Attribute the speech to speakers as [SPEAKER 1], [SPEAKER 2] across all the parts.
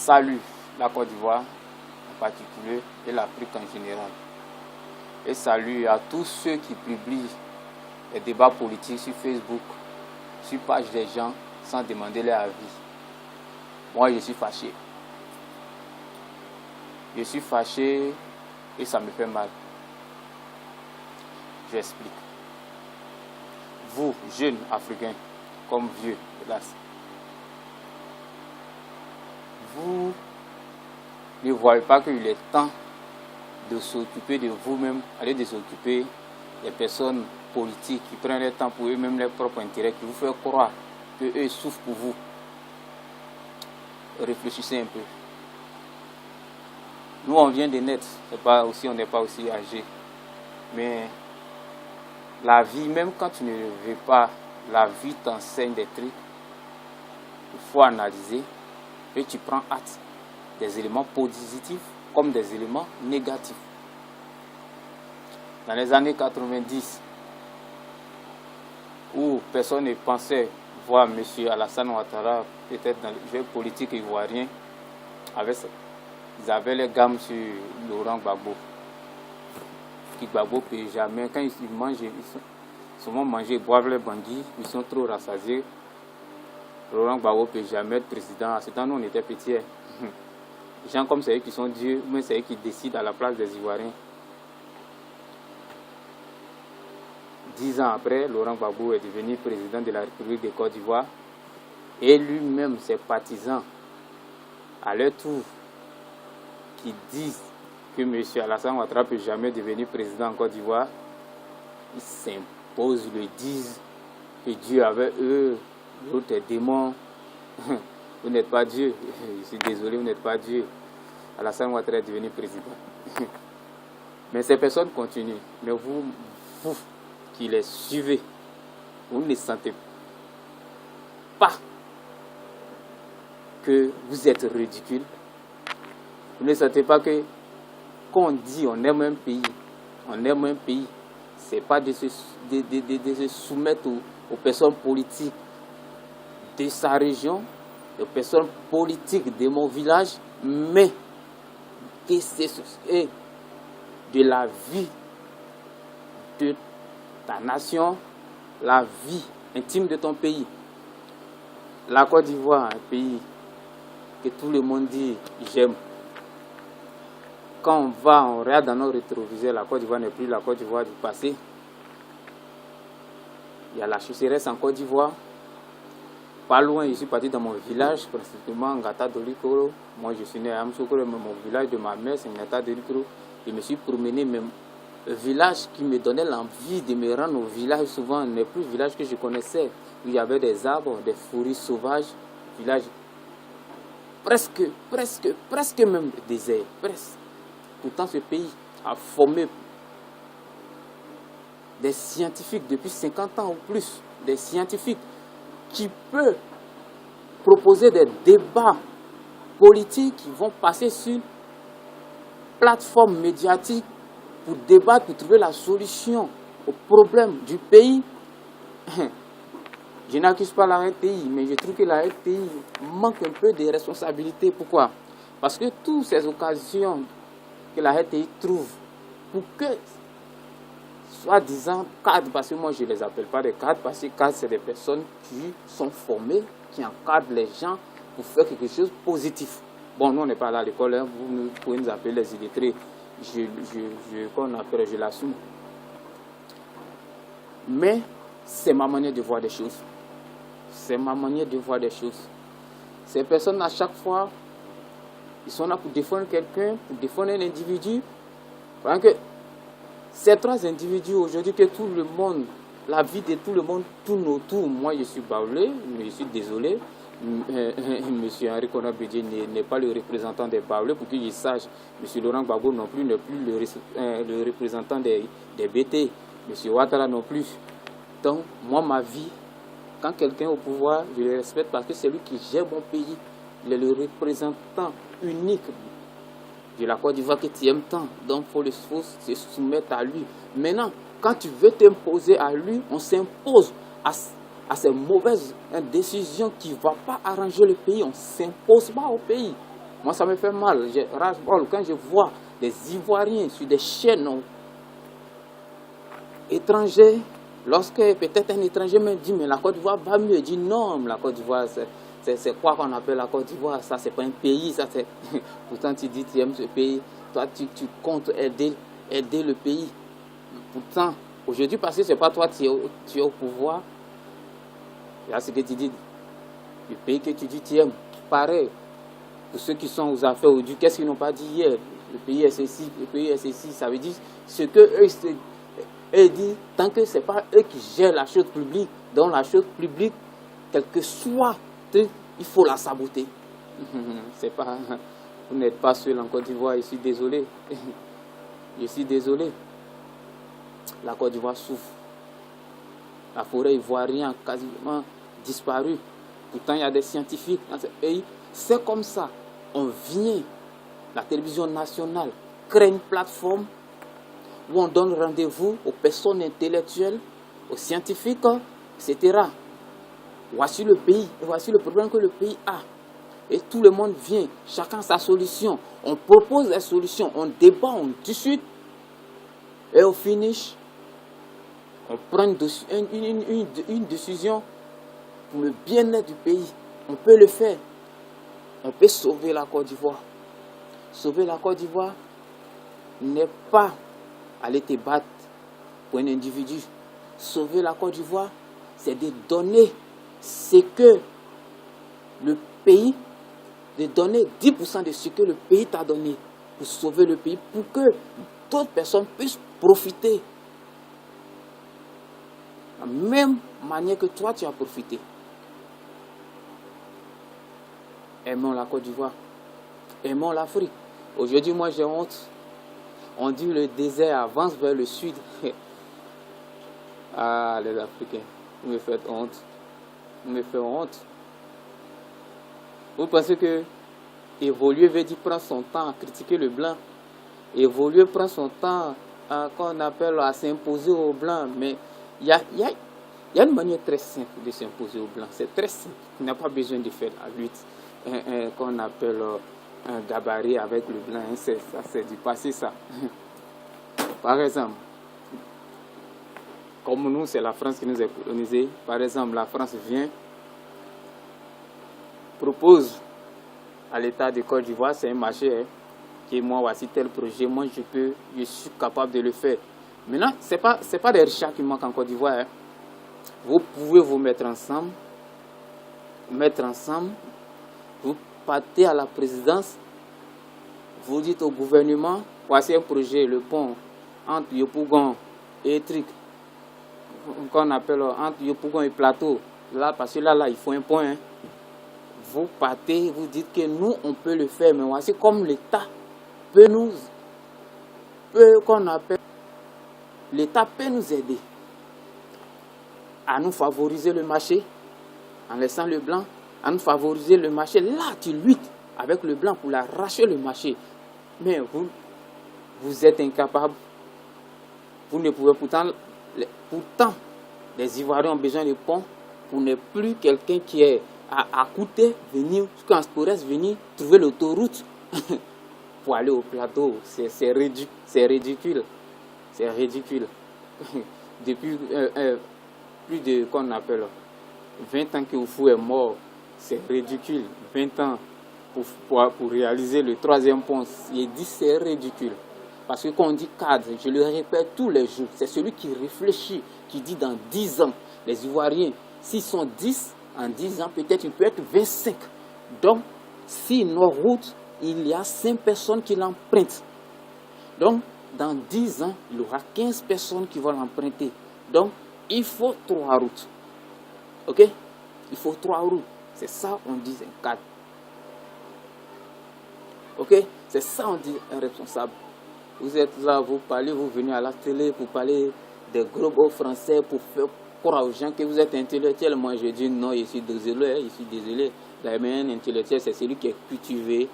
[SPEAKER 1] salue la Côte d'Ivoire en particulier et l'Afrique en général. Et salue à tous ceux qui publient les débats politiques sur Facebook, sur page des gens, sans demander leur avis. Moi, je suis fâché. Je suis fâché et ça me fait mal. Je explique. Vous, jeunes Africains, comme vieux, hélas, vous ne voyez pas qu'il est temps de s'occuper de vous-même, aller de s'occuper des personnes politiques qui prennent le temps pour eux-mêmes leurs propres intérêts, qui vous font croire qu'eux souffrent pour vous. Réfléchissez un peu. Nous, on vient de naître, on n'est pas aussi âgé. Mais la vie, même quand tu ne le veux pas, la vie t'enseigne des trucs. Il faut analyser et tu prends acte des éléments positifs comme des éléments négatifs. Dans les années 90, où personne ne pensait voir M. Alassane Ouattara, peut-être dans le jeu politique ivoirien, ils avaient les gammes sur Laurent Gbagbo. Qui Gbagbo ne peut jamais, quand ils mangent, ils sont souvent mangés, ils boivent les bandits, ils sont trop rassasiés. Laurent Gbagbo ne peut jamais être président. À ce temps, nous, on était petits. Les gens comme c'est eux qui sont Dieu, mais c'est eux qui décident à la place des Ivoiriens. 10 ans après, Laurent Gbagbo est devenu président de la République de Côte d'Ivoire. Et lui-même, ses partisans, à leur tour, qui disent que M. Alassane Ouattara ne peut jamais devenir président en Côte d'Ivoire, ils s'imposent, le disent, que Dieu avec eux, l'autre est démon. Vous n'êtes pas Dieu. Je suis désolé, vous n'êtes pas Dieu. Alassane Ouattara est devenu président. Mais ces personnes continuent. Mais vous qui les suivez, vous ne sentez pas que vous êtes ridicule. Vous ne sentez pas que quand on dit on aime un pays, c'est pas de se soumettre aux personnes politiques de sa région, aux personnes politiques de mon village, mais que c'est de la vie de ta nation, la vie intime de ton pays. La Côte d'Ivoire, un pays que tout le monde dit j'aime. Quand on regarde dans nos rétroviseurs, la Côte d'Ivoire n'est plus la Côte d'Ivoire du passé. Il y a la sécheresse en Côte d'Ivoire. Pas loin, je suis parti dans mon village, précisément Ngata Dolikoro. Moi, je suis né à Amsokoro, mais mon village de ma mère, c'est Ngata Dolikoro. Je me suis promené, même le village qui me donnait l'envie de me rendre au village, souvent n'est plus le village que je connaissais, où il y avait des arbres, des forêts sauvages, village presque même désert, presque. Pourtant, ce pays a formé des scientifiques depuis 50 ans ou plus, des scientifiques qui peuvent proposer des débats politiques qui vont passer sur plateforme médiatique pour débattre, pour trouver la solution aux problèmes du pays. Je n'accuse pas la RTI, mais je trouve que la RTI manque un peu de responsabilité. Pourquoi? Parce que toutes ces occasions que la RTI trouve pour que, soi-disant, cadres, parce que moi je ne les appelle pas des cadres, parce que cadres, c'est des personnes qui sont formées, qui encadrent les gens pour faire quelque chose de positif. Bon, nous on n'est pas là à l'école, hein, vous pouvez nous appeler les illettrés, je l'assume. Mais c'est ma manière de voir des choses. C'est ma manière de voir des choses. Ces personnes, à chaque fois, ils sont là pour défendre quelqu'un, pour défendre un individu. Parce que ces trois individus aujourd'hui, que tout le monde, la vie de tout le monde tourne autour. Moi, je suis baoulé, mais je suis désolé. Monsieur Henri Konan-Bédié n'est pas le représentant des Baoulés, pour qu'il sache. Monsieur Laurent Gbagbo non plus n'est plus le représentant des BT. Monsieur Ouattara non plus. Donc, moi, ma vie, quand quelqu'un est au pouvoir, je le respecte parce que c'est lui qui gère mon pays. Il est le représentant unique de la Côte d'Ivoire que tu aimes tant. Donc, il faut se soumettre à lui. Maintenant, quand tu veux t'imposer à lui, on s'impose à ces mauvaises décisions qui ne vont pas arranger le pays. On ne s'impose pas au pays. Moi, ça me fait mal. J'ai ras-le-bol quand je vois des Ivoiriens sur des chaînes étrangers. Lorsque peut-être un étranger me dit, mais la Côte d'Ivoire va mieux. Je dis non, la Côte d'Ivoire, c'est quoi qu'on appelle la Côte d'Ivoire? Ça, c'est pas un pays. Ça, pourtant, tu dis tu aimes ce pays. Toi, tu comptes aider le pays. Pourtant, aujourd'hui, parce que ce n'est pas toi qui es au pouvoir, il y a ce que tu dis. Le pays que tu dis tu aimes. Pareil, pour ceux qui sont aux affaires aujourd'hui, qu'est-ce qu'ils n'ont pas dit hier? Le pays est ceci, le pays est ceci. Ça veut dire ce que eux disent, tant que ce n'est pas eux qui gèrent la chose publique, donc la chose publique, quel que soit, il faut la saboter. C'est pas, vous n'êtes pas seul en Côte d'Ivoire, je suis désolé. Je suis désolé. La Côte d'Ivoire souffre. La forêt ivoirienne a quasiment disparu. Pourtant, il y a des scientifiques dans ce pays. C'est comme ça. On vient, la télévision nationale crée une plateforme où on donne rendez-vous aux personnes intellectuelles, aux scientifiques, etc. Voici le pays, et voici le problème que le pays a. Et tout le monde vient, chacun sa solution. On propose des solutions, on débat, on discute. Et au finish, on prend une décision pour le bien-être du pays. On peut le faire. On peut sauver la Côte d'Ivoire. Sauver la Côte d'Ivoire n'est pas aller te battre pour un individu. Sauver la Côte d'Ivoire, c'est de donner ce que le pays, de donner 10% de ce que le pays t'a donné pour sauver le pays, pour que d'autres personnes puissent profiter. De la même manière que toi, tu as profité. Aimons la Côte d'Ivoire. Aimons l'Afrique. Aujourd'hui, moi, j'ai honte. On dit le désert avance vers le sud. Ah, les Africains, vous me faites honte. Vous me faites honte. Vous pensez que évoluer veut dire prendre son temps à critiquer le blanc. Évoluer prend son temps qu'on appelle à s'imposer aux blancs. Mais il y a une manière très simple de s'imposer aux blancs. C'est très simple. Il n'y a pas besoin de faire la lutte qu'on appelle un gabarit avec le blanc. C'est du passé, ça. Par exemple, comme nous, c'est la France qui nous a colonisés. Par exemple, la France vient, propose à l'État de Côte d'Ivoire, c'est un marché, qui moi, voici tel projet, moi je suis capable de le faire. Maintenant, ce n'est pas des richards qui manquent en Côte d'Ivoire. Vous pouvez vous mettre ensemble, vous partez à la présidence, vous dites au gouvernement, voici un projet, le pont entre Yopougon et Tric, qu'on appelle entre Yopougon et Plateau. Là, parce que là, il faut un pont. Vous partez, vous dites que nous, on peut le faire, mais voici comme l'État peut nous, l'État peut nous aider à nous favoriser le marché, en laissant le blanc, à nous favoriser le marché. Là, tu luttes avec le blanc pour l'arracher le marché. Mais vous êtes incapable. Vous ne pouvez pourtant, les Ivoiriens ont besoin de ponts pour ne plus quelqu'un qui est à coûter venir, quand Torres venir trouver l'autoroute pour aller au plateau. C'est ridicule. C'est ridicule. Depuis plus de, qu'on appelle, 20 ans que Oufou est mort, c'est ridicule. 20 ans pour réaliser le troisième pont, il dit c'est ridicule. Parce que quand on dit cadre, je le répète tous les jours, c'est celui qui réfléchit, qui dit dans 10 ans, les Ivoiriens, s'ils sont 10, en 10 ans, peut-être il peut être 25. Donc, si nos routes, il y a 5 personnes qui l'empruntent. Donc, dans 10 ans, il y aura 15 personnes qui vont l'emprunter. Donc, il faut 3 routes. Ok? Il faut 3 routes. C'est ça, on dit un cadre. Ok? C'est ça, on dit un responsable. Vous êtes là, vous parlez, vous venez à la télé pour parler des gros mots français, pour faire croire aux gens que vous êtes intellectuel. Moi, je dis non, je suis désolé. La meilleure intellectuel, c'est celui qui est cultivé,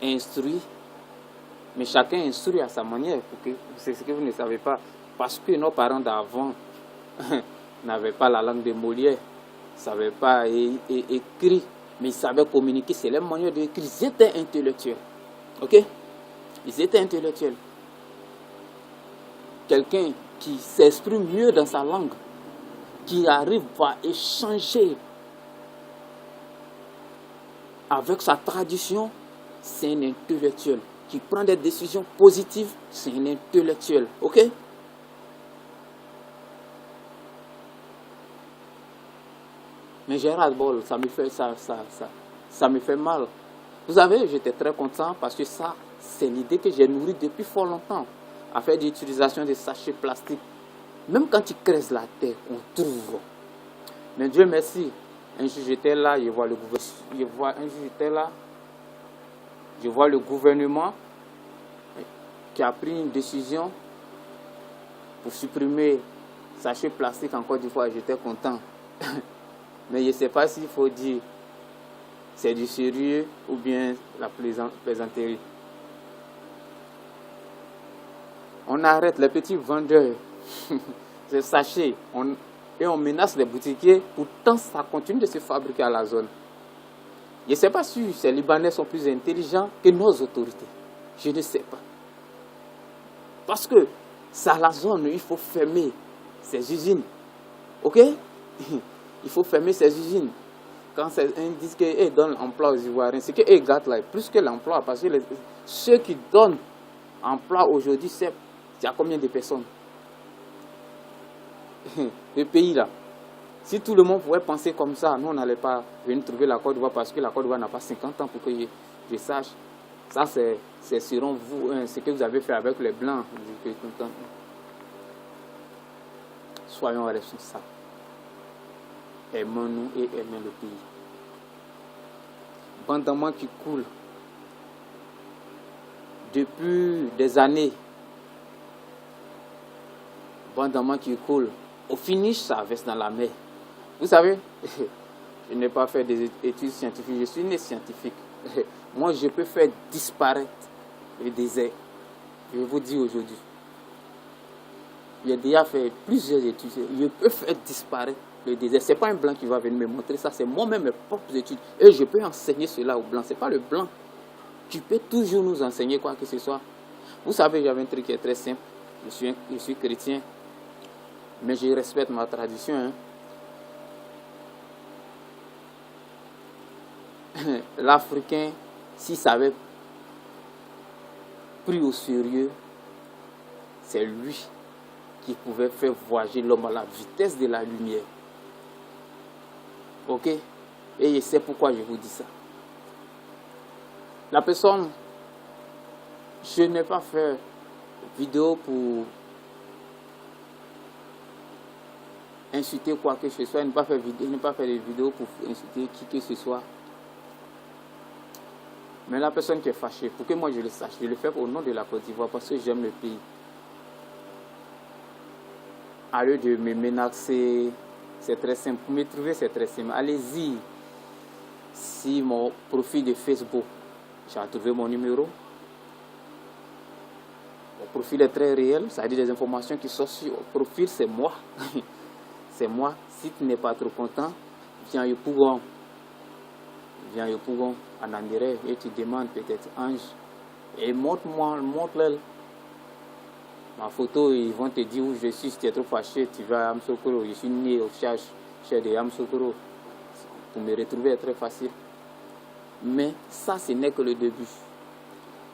[SPEAKER 1] instruit. Mais chacun instruit à sa manière. C'est ce que vous ne savez pas. Parce que nos parents d'avant n'avaient pas la langue de Molière, ne savaient pas écrire. mais ils savaient communiquer, c'est leur manière d'écrire. Ils étaient intellectuels. Ok? Ils étaient intellectuels. Quelqu'un qui s'exprime mieux dans sa langue, qui arrive à échanger avec sa tradition, c'est un intellectuel. Qui prend des décisions positives, c'est un intellectuel. Ok? Mais j'ai ras-le-bol, ça me fait mal. Vous savez, j'étais très content parce que ça, c'est l'idée que j'ai nourrie depuis fort longtemps. À faire de l'utilisation des sachets plastiques. Même quand tu creuses la terre, on trouve. Mais Dieu merci, un jour j'étais là, je vois le gouvernement qui a pris une décision pour supprimer les sachets plastiques en Côte d'Ivoire. J'étais content. Mais je ne sais pas s'il faut dire c'est du sérieux ou bien la plaisanterie. On arrête les petits vendeurs de sachets et on menace les boutiquiers. Pourtant, ça continue de se fabriquer à la zone. Je ne sais pas si ces Libanais sont plus intelligents que nos autorités. Je ne sais pas. Parce que c'est à la zone où il faut fermer ces usines. Ok? Il faut fermer ces usines. Quand ils disent qu'ils donnent emploi aux Ivoiriens, c'est qu'ils gâtent là, plus que l'emploi. Parce que ceux qui donnent emploi aujourd'hui, c'est il y a combien de personnes? Le pays là. Si tout le monde pouvait penser comme ça, nous on n'allait pas venir trouver la Côte d'Ivoire parce que la Côte d'Ivoire n'a pas 50 ans pour que je sache. Ça c'est selon vous, ce que vous avez fait avec les Blancs. Soyons responsables. Aimons-nous et aimons le pays. Bandamment qui coule depuis des années. Bandamment qui coule. Au finish, ça verse dans la mer. Vous savez, je n'ai pas fait des études scientifiques, je suis né scientifique. Moi, je peux faire disparaître le désert. Je vous dis aujourd'hui. J'ai déjà fait plusieurs études. Je peux faire disparaître le désert. Ce n'est pas un blanc qui va venir me montrer ça, c'est moi-même mes propres études. Et je peux enseigner cela aux blancs. Ce n'est pas le blanc. Tu peux toujours nous enseigner quoi que ce soit. Vous savez, j'avais un truc qui est très simple. Je suis chrétien. Mais je respecte ma tradition. Hein. L'Africain, s'il savait pris au sérieux, c'est lui qui pouvait faire voyager l'homme à la vitesse de la lumière. Ok? Et je sais pourquoi je vous dis ça. La personne, je n'ai pas fait vidéo pour insulter quoi que ce soit, je n'ai pas fait de vidéo pour insulter qui que ce soit. Mais la personne qui est fâchée, pour que moi je le sache, je le fais au nom de la Côte d'Ivoire parce que j'aime le pays. À lieu de me menacer, c'est très simple. Pour me trouver, c'est très simple. Allez-y. Si mon profil de Facebook, j'ai trouvé mon numéro. Mon profil est très réel, ça dit des informations qui sont sur le profil, c'est moi. C'est moi. Si tu n'es pas trop content, viens au Pougon. Viens au Pougon, en André, et tu demandes peut-être Ange. Et montre-leur ma photo, ils vont te dire où je suis. Si tu es trop fâché, tu vas à Amsokoro. Je suis né au chez de Amsokoro. Pour me retrouver est très facile. Mais ça, ce n'est que le début.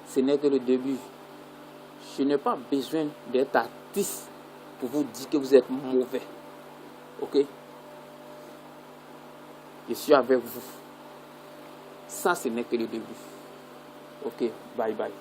[SPEAKER 1] Ce n'est que le début. Je n'ai pas besoin d'être artiste pour vous dire que vous êtes mauvais. Ok? Je suis avec vous. Ça, ce n'est que le début. Ok, bye bye.